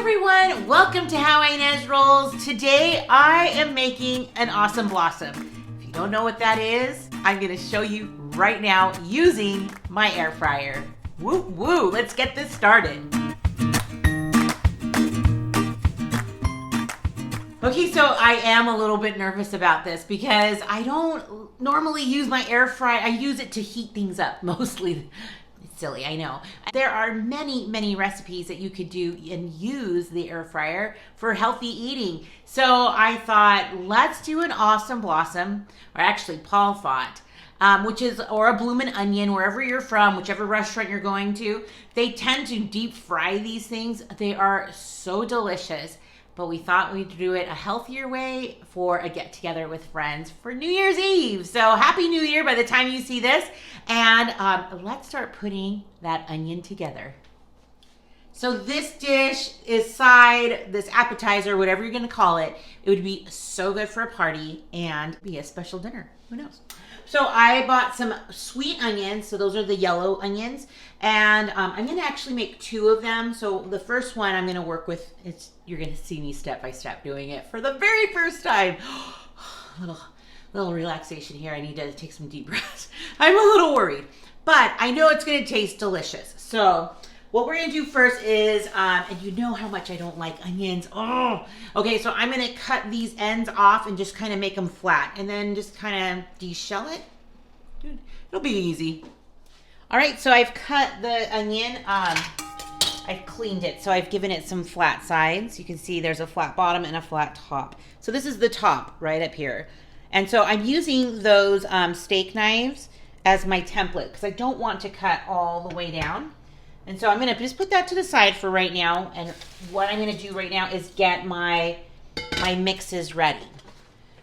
everyone, welcome to How Ines Rolls. Today I am making an awesome blossom. If you don't know what that is, I'm going to show you right now using my air fryer. Woo woo, let's get this started. Okay, so I am a little bit nervous about this because I don't normally use my air fryer. I use it to heat things up mostly. It's silly, I know. There are many recipes that you could do and use the air fryer for healthy eating. So I thought, let's do an awesome blossom, or actually Paul thought, which is, or a bloomin' onion, wherever you're from, whichever restaurant you're going to. They tend to deep fry these things. They are so delicious. But we thought we'd do it a healthier way for a get-together with friends for New Year's Eve. So Happy New Year by the time you see this. And let's start putting that onion together. So this dish is this appetizer, whatever you're gonna call it, it would be so good for a party and be a special dinner. Who knows? So I bought some sweet onions. So those are the yellow onions. And I'm gonna actually make 2 of them. So the first one I'm gonna work with, you're gonna see me step by step doing it for the very first time. little relaxation here. I need to take some deep breaths. I'm a little worried, but I know it's gonna taste delicious. So what we're gonna do first is, and you know how much I don't like onions. Oh, okay, so I'm gonna cut these ends off and just kind of make them flat and then just kind of de-shell it. It'll be easy. All right, so I've cut the onion. I've cleaned it, so I've given it some flat sides. You can see there's a flat bottom and a flat top. So this is the top right up here. And so I'm using those steak knives as my template because I don't want to cut all the way down. And so I'm gonna just put that to the side for right now. And what I'm gonna do right now is get my mixes ready.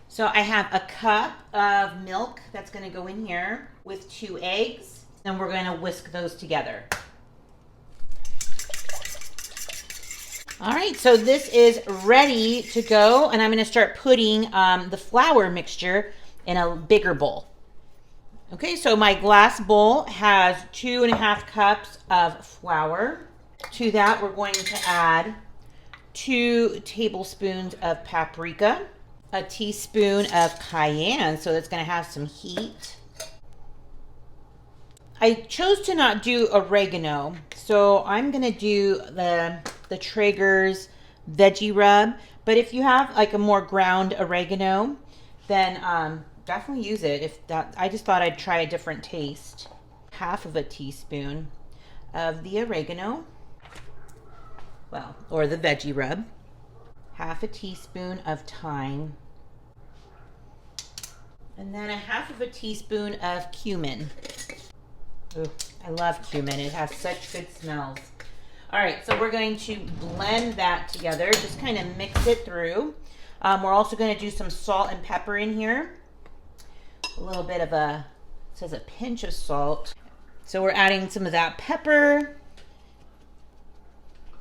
So I have a cup of milk that's gonna go in here with 2 eggs. And we're gonna whisk those together. All right, so this is ready to go. And I'm gonna start putting the flour mixture in a bigger bowl. Okay, so my glass bowl has 2.5 cups of flour. To that, we're going to add 2 tablespoons of paprika, a teaspoon of cayenne, so that's gonna have some heat. I chose to not do oregano, so I'm gonna do the Traeger's veggie rub, but if you have like a more ground oregano, then definitely use it. I just thought I'd try a different taste. 1/2 teaspoon of the oregano, or the veggie rub. 1/2 teaspoon of thyme, and then 1/2 teaspoon of cumin. Ooh, I love cumin. It has such good smells. All right, so we're going to blend that together. Just kind of mix it through. We're also going to do some salt and pepper in here. A little bit of it says a pinch of salt. So we're adding some of that pepper.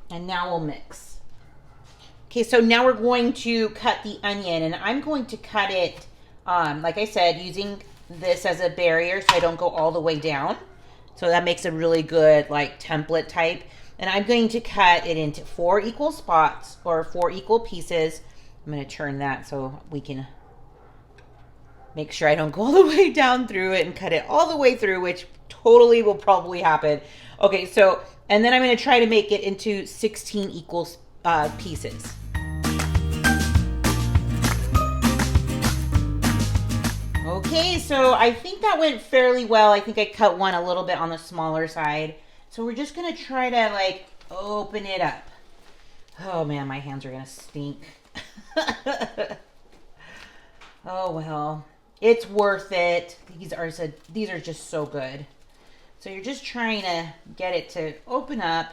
And now we'll mix. Okay, so now we're going to cut the onion. And I'm going to cut it, like I said, using this as a barrier so I don't go all the way down. So that makes a really good like template type. And I'm going to cut it into 4 equal spots or 4 equal pieces. I'm going to turn that so we can make sure I don't go all the way down through it and cut it all the way through, which totally will probably happen. Okay, so, and then I'm going to try to make it into 16 equal pieces. Okay, so I think that went fairly well. I think I cut one a little bit on the smaller side. So we're just gonna try to like open it up. Oh man, my hands are gonna stink. Oh well, it's worth it. These are just so good. So you're just trying to get it to open up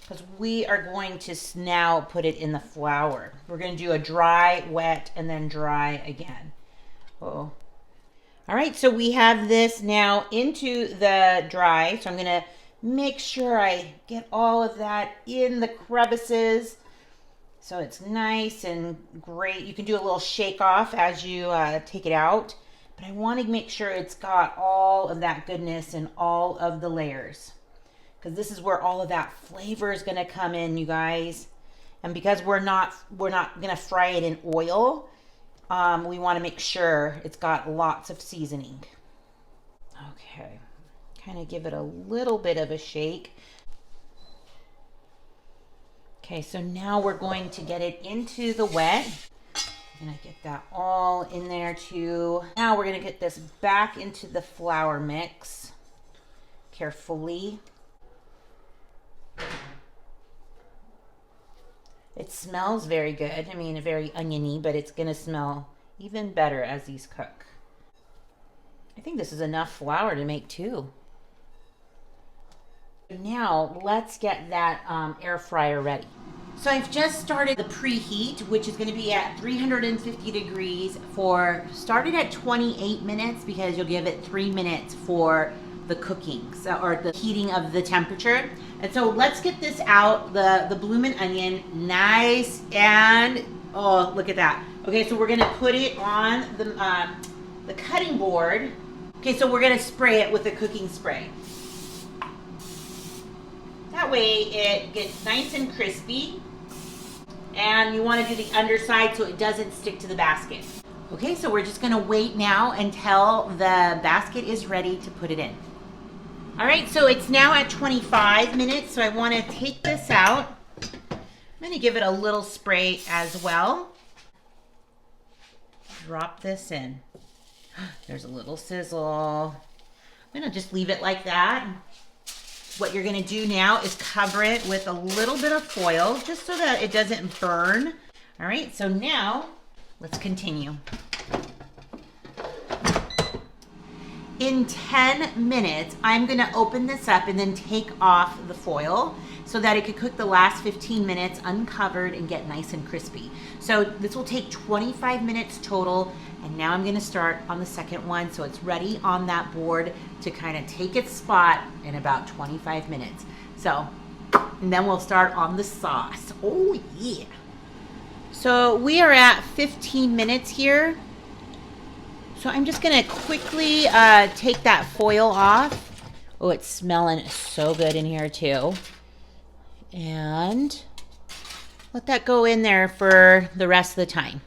because we are going to now put it in the flour. We're gonna do a dry, wet, and then dry again. Oh. All right, so we have this now into the dry. So I'm gonna make sure I get all of that in the crevices so it's nice and great. You can do a little shake off as you take it out, but I want to make sure it's got all of that goodness in all of the layers because this is where all of that flavor is going to come in, you guys. And because we're not gonna fry it in oil, we want to make sure it's got lots of seasoning. Okay, kind of give it a little bit of a shake. Okay, so now we're going to get it into the wet. I'm gonna get that all in there too. Now we're gonna get this back into the flour mix carefully. It smells very good. I mean, very oniony, but it's gonna smell even better as these cook. I think this is enough flour to make two. Now let's get that air fryer ready. So I've just started the preheat, which is going to be at 350 degrees started at 28 minutes because you'll give it 3 minutes for the cooking, or the heating of the temperature. And so let's get this out, the bloomin' onion, nice and, oh, look at that. Okay, so we're going to put it on the cutting board. Okay, so we're going to spray it with a cooking spray. That way it gets nice and crispy, and you want to do the underside so it doesn't stick to the basket. Okay, so we're just gonna wait now until the basket is ready to put it in. All right, so it's now at 25 minutes, so I want to take this out. I'm gonna give it a little spray as well. Drop this in. There's a little sizzle. I'm gonna just leave it like that. What you're gonna do now is cover it with a little bit of foil just so that it doesn't burn. All right, so now let's continue. In 10 minutes, I'm gonna open this up and then take off the foil so that it could cook the last 15 minutes uncovered and get nice and crispy. So this will take 25 minutes total, and now I'm gonna start on the second one so it's ready on that board to kind of take its spot in about 25 minutes. So, and then we'll start on the sauce. Oh yeah. So we are at 15 minutes here. So I'm just gonna quickly take that foil off. Oh, it's smelling so good in here too. And let that go in there for the rest of the time.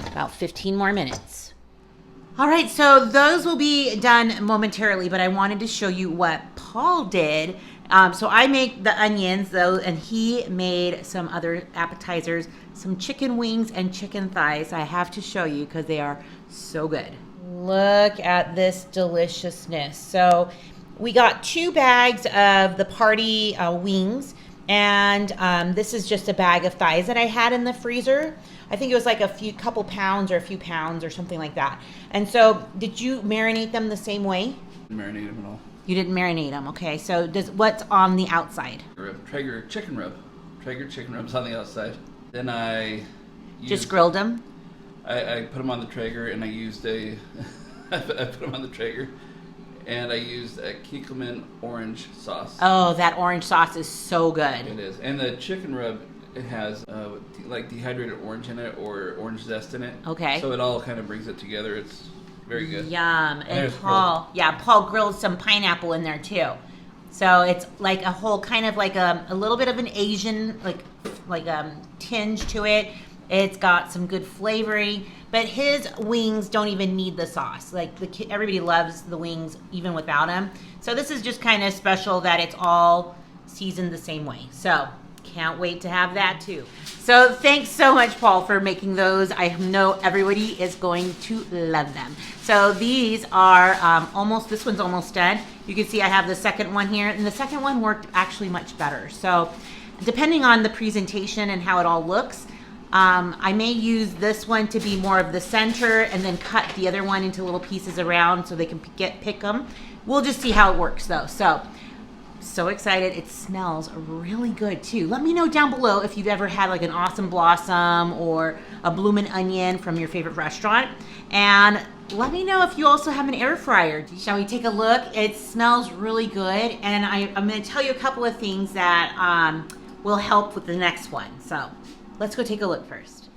About 15 more minutes. All right, so those will be done momentarily, but I wanted to show you what Paul did. So I make the onions though, and he made some other appetizers, some chicken wings and chicken thighs. I have to show you because they are so good. Look at this deliciousness. So we got 2 bags of the party wings, and this is just a bag of thighs that I had in the freezer. I think it was like a few pounds or something like that. And so did you marinate them the same way? Marinate them at all. You didn't marinate them, okay. So what's on the outside? Traeger chicken rub. Traeger chicken rub's on the outside. Then I just grilled them? I put them on the Traeger, and I used I put them on the Traeger, and I used a Cumin orange sauce. Oh, that orange sauce is so good. It is. And the chicken rub, it has like dehydrated orange in it or orange zest in it. Okay. So it all kind of brings it together. It's very good. Yum. And Paul grilled some pineapple in there too. So it's like a whole kind of like a little bit of an Asian like tinge to it. It's got some good flavoring, but his wings don't even need the sauce. Like everybody loves the wings even without them. So this is just kind of special that it's all seasoned the same way. So can't wait to have that too. So thanks so much, Paul, for making those. I know everybody is going to love them. So these are this one's almost done. You can see I have the second one here, and the second one worked actually much better. So depending on the presentation and how it all looks, I may use this one to be more of the center and then cut the other one into little pieces around so they can pick them. We'll just see how it works though. So excited. It smells really good too. Let me know down below if you've ever had like an Awesome Blossom or a Bloomin' Onion from your favorite restaurant. And let me know if you also have an air fryer. Shall we take a look? It smells really good. And I'm going to tell you a couple of things that will help with the next one. So let's go take a look first.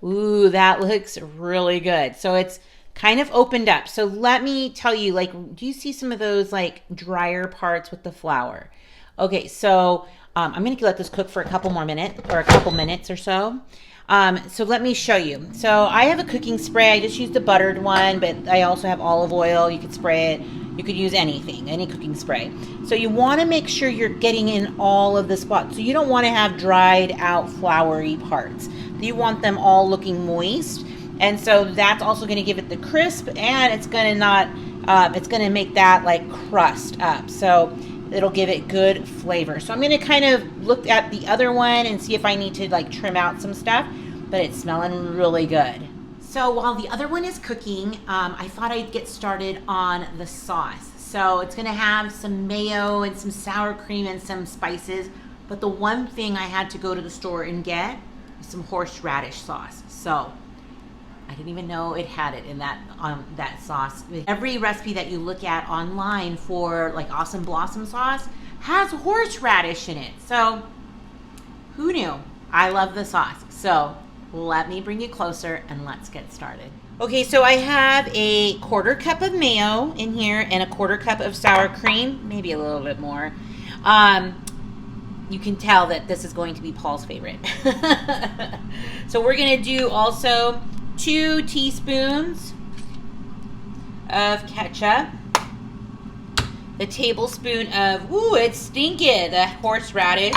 Ooh, that looks really good. So it's kind of opened up. So let me tell you, like, do you see some of those like drier parts with the flour? Okay, so I'm gonna let this cook for a couple more minutes, or a couple minutes or so. So let me show you. So I have a cooking spray. I just used the buttered one, but I also have olive oil. You could spray it. You could use anything, any cooking spray. So you want to make sure you're getting in all of the spots. So you don't want to have dried out floury parts. You want them all looking moist. And so that's also going to give it the crisp, and it's going to make that like crust up. So it'll give it good flavor. So I'm going to kind of look at the other one and see if I need to like trim out some stuff, but it's smelling really good. So while the other one is cooking, I thought I'd get started on the sauce. So it's going to have some mayo and some sour cream and some spices, but the one thing I had to go to the store and get is some horseradish sauce. So I didn't even know it had it in that sauce. Every recipe that you look at online for like Awesome Blossom sauce has horseradish in it. So who knew? I love the sauce. So let me bring you closer and let's get started. Okay, so I have a 1/4 cup of mayo in here and a 1/4 cup of sour cream, maybe a little bit more. You can tell that this is going to be Paul's favorite. So we're gonna do also 2 teaspoons of ketchup, a tablespoon of, ooh, it's stinky, the horseradish.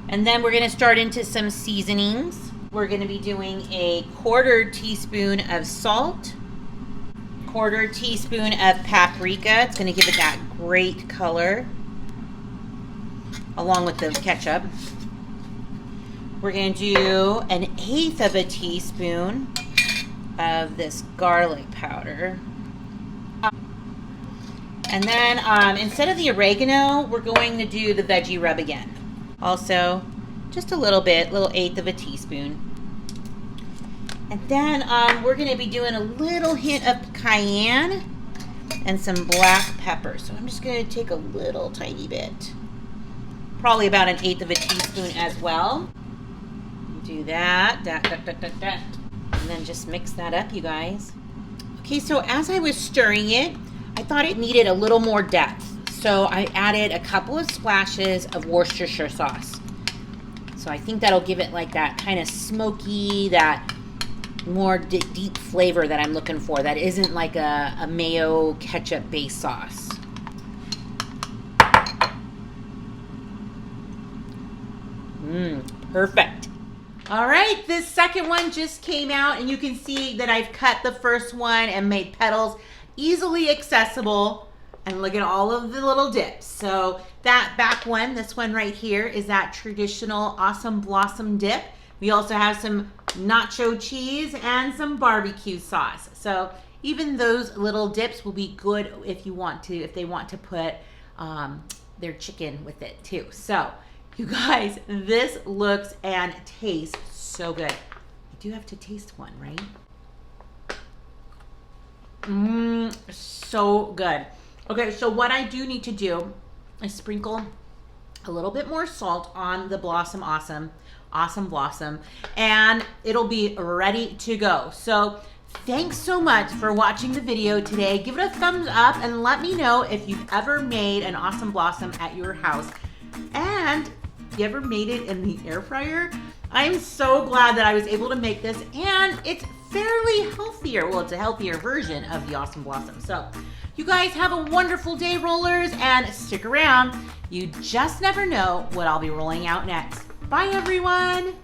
And then we're gonna start into some seasonings. We're gonna be doing a 1/4 teaspoon of salt, 1/4 teaspoon of paprika. It's gonna give it that great color, along with the ketchup. We're going to do 1/8 of a teaspoon of this garlic powder. And then instead of the oregano, we're going to do the veggie rub again. Also, just a little bit, little 1/8 of a teaspoon. And then we're going to be doing a little hint of cayenne and some black pepper. So I'm just going to take a little tiny bit. Probably about 1/8 of a teaspoon as well. Do that. And then just mix that up, you guys. Okay, so as I was stirring it, I thought it needed a little more depth. So I added a couple of splashes of Worcestershire sauce. So I think that'll give it like that kind of smoky, that more deep flavor that I'm looking for. That isn't like a mayo ketchup based sauce. Perfect. All right, this second one just came out, and you can see that I've cut the first one and made petals easily accessible. And look at all of the little dips. So that back one, this one right here, is that traditional Awesome Blossom dip. We also have some nacho cheese and some barbecue sauce. So even those little dips will be good if they want to put their chicken with it too. So you guys, this looks and tastes so good. I do have to taste one, right? So good. Okay, so what I do need to do is sprinkle a little bit more salt on the Awesome Blossom, and it'll be ready to go. So thanks so much for watching the video today. Give it a thumbs up and let me know if you've ever made an Awesome Blossom at your house. And you ever made it in the air fryer? I'm so glad that I was able to make this, and it's fairly healthier. Well, it's a healthier version of the Awesome Blossom. So you guys have a wonderful day, rollers, and stick around. You just never know what I'll be rolling out next. Bye, everyone.